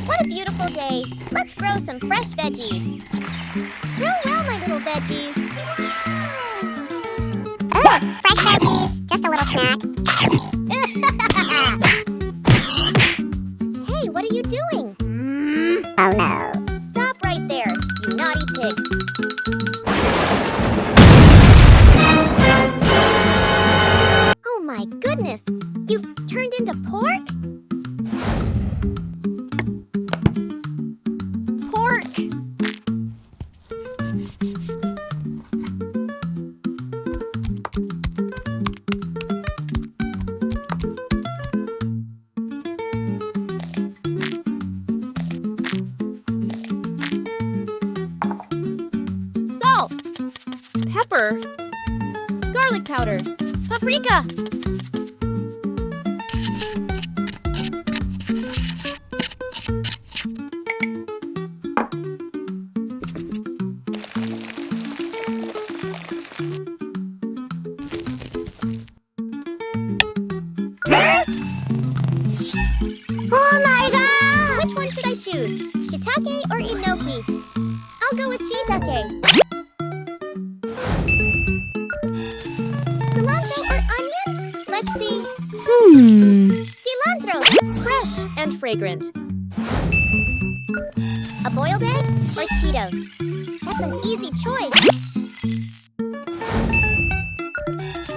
What a beautiful day. Let's grow some fresh veggies. Grow well, my little veggies. Ugh, fresh veggies. Just a little snack. Hey, what are you doing? Oh no. Stop right there, you naughty pig. Oh my goodness! You've turned into pork? Pork! Salt, pepper, garlic powder, paprika. Oh my god! Which one should I choose? Shiitake or enoki? I'll go with shiitake. Cilantro or onion? Let's see. Cilantro! Fresh and fragrant. A boiled egg or Cheetos? That's an easy choice.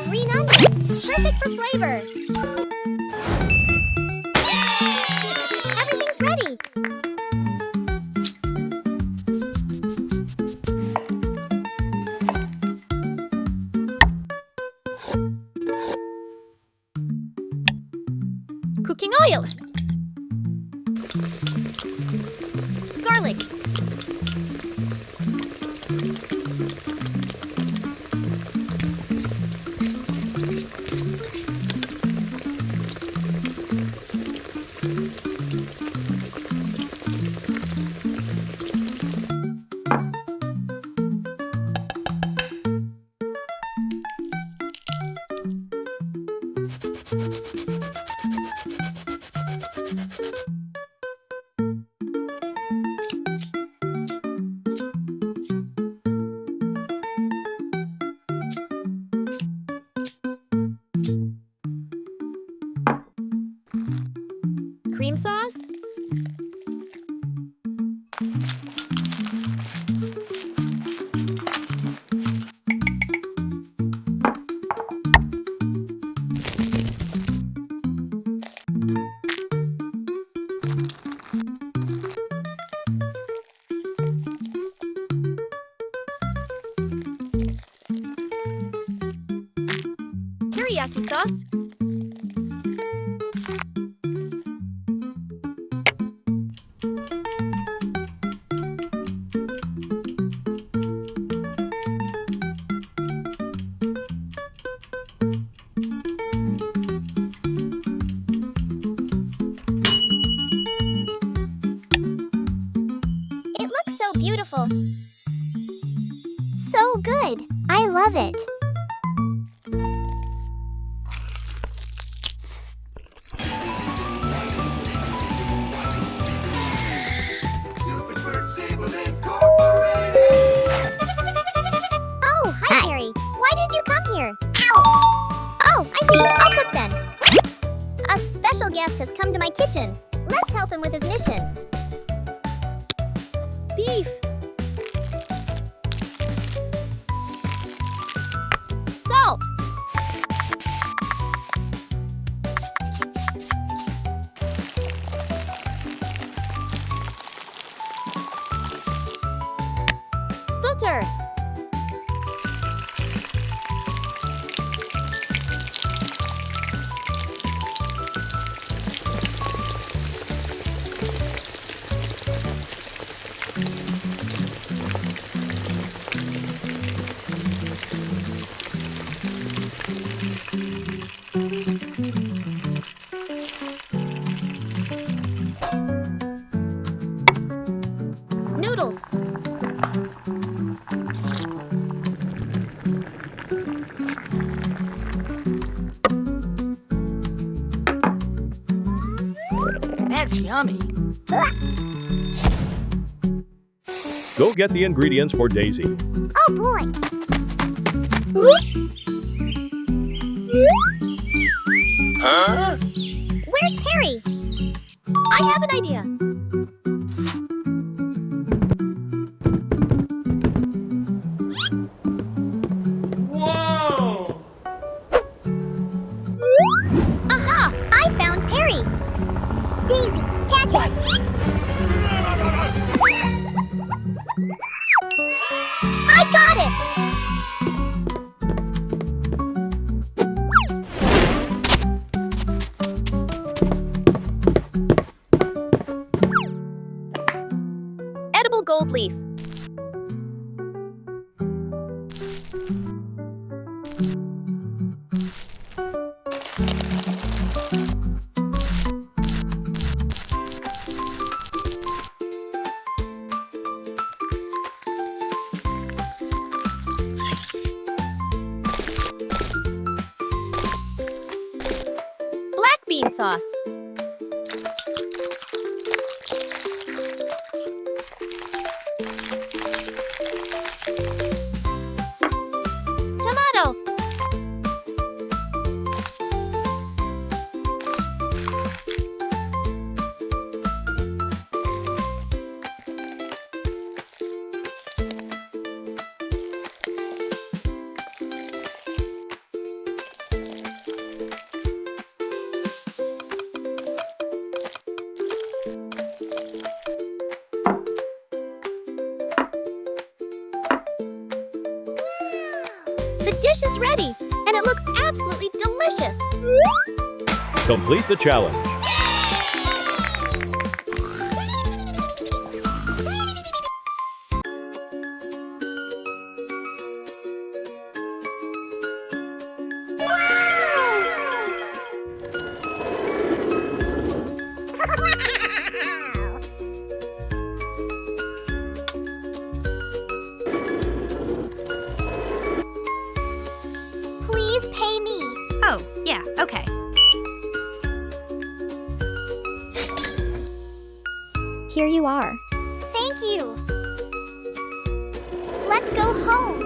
Green onion, perfect for flavor. Everything's ready. Cooking oil. Garlic. Cream sauce. Teriyaki sauce. It looks so beautiful. So good. I love it. Oh, hi, Harry. Why did you come here? Ow! Oh, I see. I'll cook then. A special guest has come to my kitchen. Let's help him with his mission. Beef. Salt. Butter. Noodles. That's yummy. Go get the ingredients for Daisy. Oh boy. Where's Perry? I have an idea. Whoa! Aha! I found Perry. Daisy, catch it. I got it! Edible gold leaf. Black bean sauce. Tomato. The dish is ready, and it looks absolutely delicious. Complete the challenge. Please pay me. Oh, yeah, okay. Here you are. Thank you. Let's go home.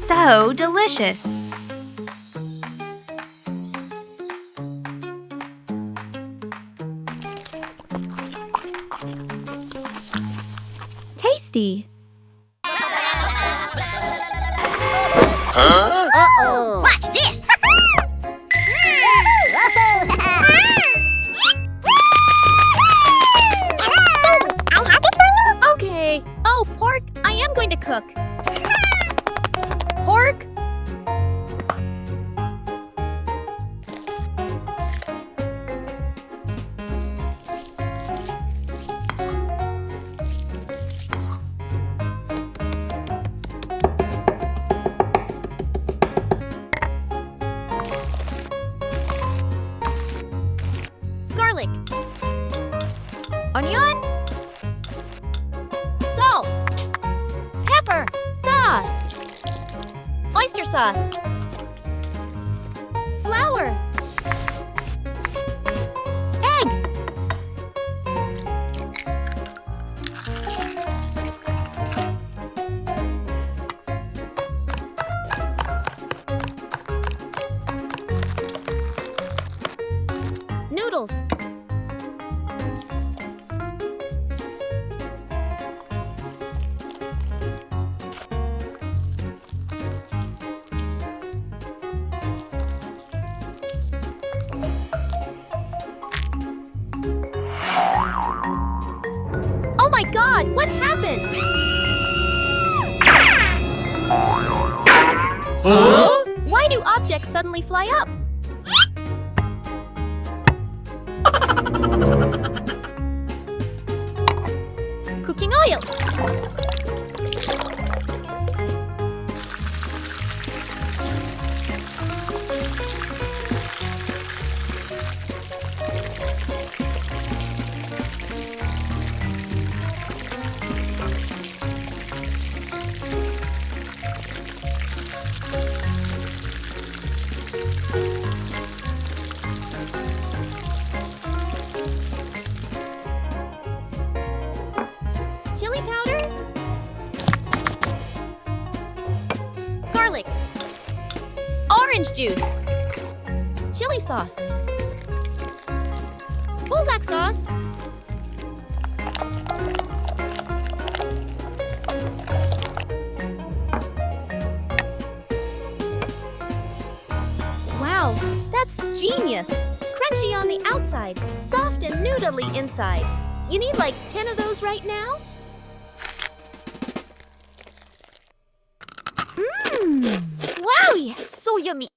so delicious. Tasty. Uh-oh. Watch this! I have this for you. Okay. Oh, pork, I am going to cook. Pork. Garlic. Onion. Salt. Pepper. Sauce. Oyster sauce. Flour. Egg. Noodles. Oh my God, what happened? Why do objects suddenly fly up? Cooking oil. Chili powder. Garlic. Orange juice. Chili sauce. Bulldog sauce. Wow, that's genius! Crunchy on the outside, soft and noodly inside. You need like 10 of those right now? Wow, yes, so yummy!